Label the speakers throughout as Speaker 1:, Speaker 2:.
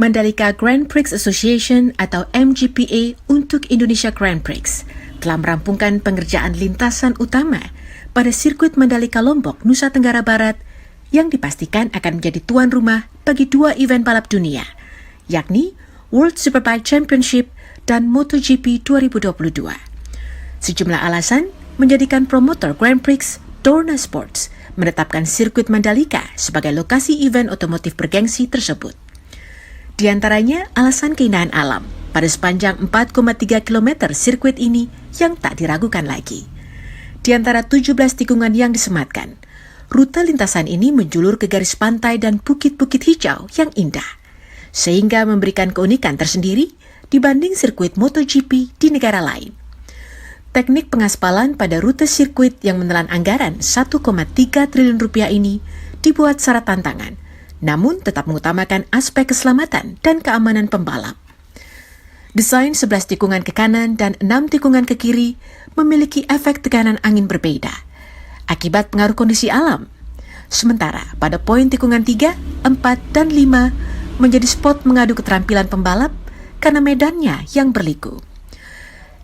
Speaker 1: Mandalika Grand Prix Association atau MGPA untuk Indonesia Grand Prix telah merampungkan pengerjaan lintasan utama pada sirkuit Mandalika Lombok, Nusa Tenggara Barat yang dipastikan akan menjadi tuan rumah bagi dua event balap dunia, yakni World Superbike Championship dan MotoGP 2022. Sejumlah alasan menjadikan promotor Grand Prix Dorna Sports menetapkan sirkuit Mandalika sebagai lokasi event otomotif bergengsi tersebut. Di antaranya alasan keindahan alam pada sepanjang 4,3 km sirkuit ini yang tak diragukan lagi. Di antara 17 tikungan yang disematkan, rute lintasan ini menjulur ke garis pantai dan bukit-bukit hijau yang indah, sehingga memberikan keunikan tersendiri dibanding sirkuit MotoGP di negara lain. Teknik pengaspalan pada rute sirkuit yang menelan anggaran 1,3 triliun rupiah ini dibuat syarat tantangan, namun tetap mengutamakan aspek keselamatan dan keamanan pembalap. Desain 11 tikungan ke kanan dan 6 tikungan ke kiri memiliki efek tekanan angin berbeda akibat pengaruh kondisi alam. Sementara pada poin tikungan 3, 4, dan 5 menjadi spot mengadu keterampilan pembalap karena medannya yang berliku.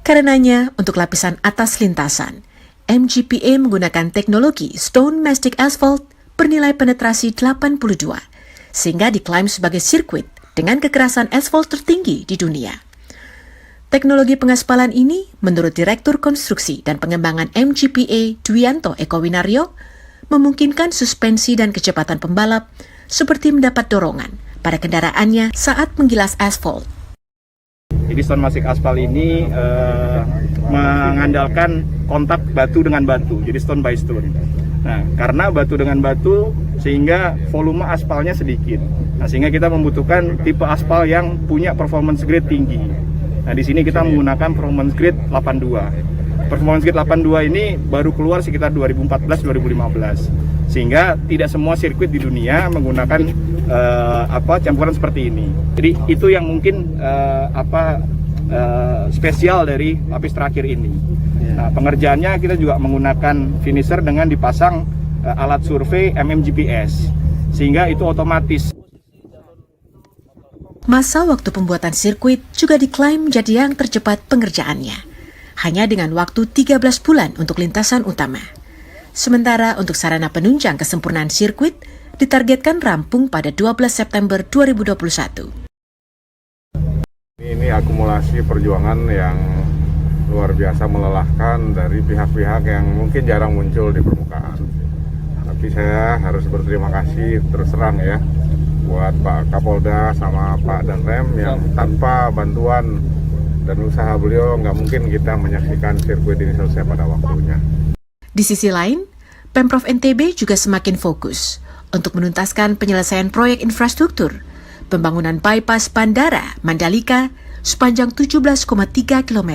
Speaker 1: Karenanya, untuk lapisan atas lintasan, MGPA menggunakan teknologi Stone Mastic Asphalt bernilai penetrasi 82, sehingga diklaim sebagai sirkuit dengan kekerasan asfalt tertinggi di dunia. Teknologi pengaspalan ini, menurut Direktur Konstruksi dan Pengembangan MGPA Dwianto Eko Winario, memungkinkan suspensi dan kecepatan pembalap seperti mendapat dorongan pada kendaraannya saat menggilas asfalt.
Speaker 2: Jadi Stone Mastic Asphalt ini mengandalkan kontak batu dengan batu, jadi stone by stone. Nah, karena batu dengan batu sehingga volume aspalnya sedikit. Nah, sehingga kita membutuhkan tipe aspal yang punya performance grade tinggi. Nah, di sini kita menggunakan performance grade 82. Performance grade 82 ini baru keluar sekitar 2014-2015. Sehingga tidak semua sirkuit di dunia menggunakan campuran seperti ini. Jadi itu yang mungkin spesial dari lapis terakhir ini. Nah, pengerjaannya kita juga menggunakan finisher dengan dipasang alat survei MMGPS, sehingga itu otomatis.
Speaker 1: Masa waktu pembuatan sirkuit juga diklaim menjadi yang tercepat pengerjaannya, hanya dengan waktu 13 bulan untuk lintasan utama. Sementara untuk sarana penunjang kesempurnaan sirkuit ditargetkan rampung pada 12 September 2021.
Speaker 3: Ini akumulasi perjuangan yang luar biasa melelahkan dari pihak-pihak yang mungkin jarang muncul di permukaan. Tapi saya harus berterima kasih terus terang ya buat Pak Kapolda sama Pak Danrem yang tanpa bantuan dan usaha beliau nggak mungkin kita menyaksikan sirkuit ini selesai pada waktunya.
Speaker 1: Di sisi lain, Pemprov NTB juga semakin fokus untuk menuntaskan penyelesaian proyek infrastruktur pembangunan bypass Bandara Mandalika sepanjang 17,3 km.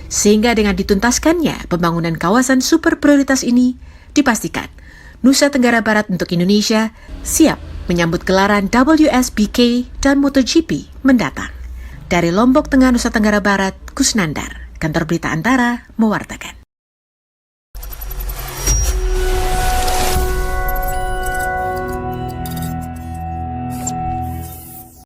Speaker 1: Sehingga dengan dituntaskannya pembangunan kawasan super prioritas ini, dipastikan Nusa Tenggara Barat untuk Indonesia siap menyambut gelaran WSBK dan MotoGP mendatang. Dari Lombok Tengah, Nusa Tenggara Barat, Kusnandar, Kantor Berita Antara, mewartakan.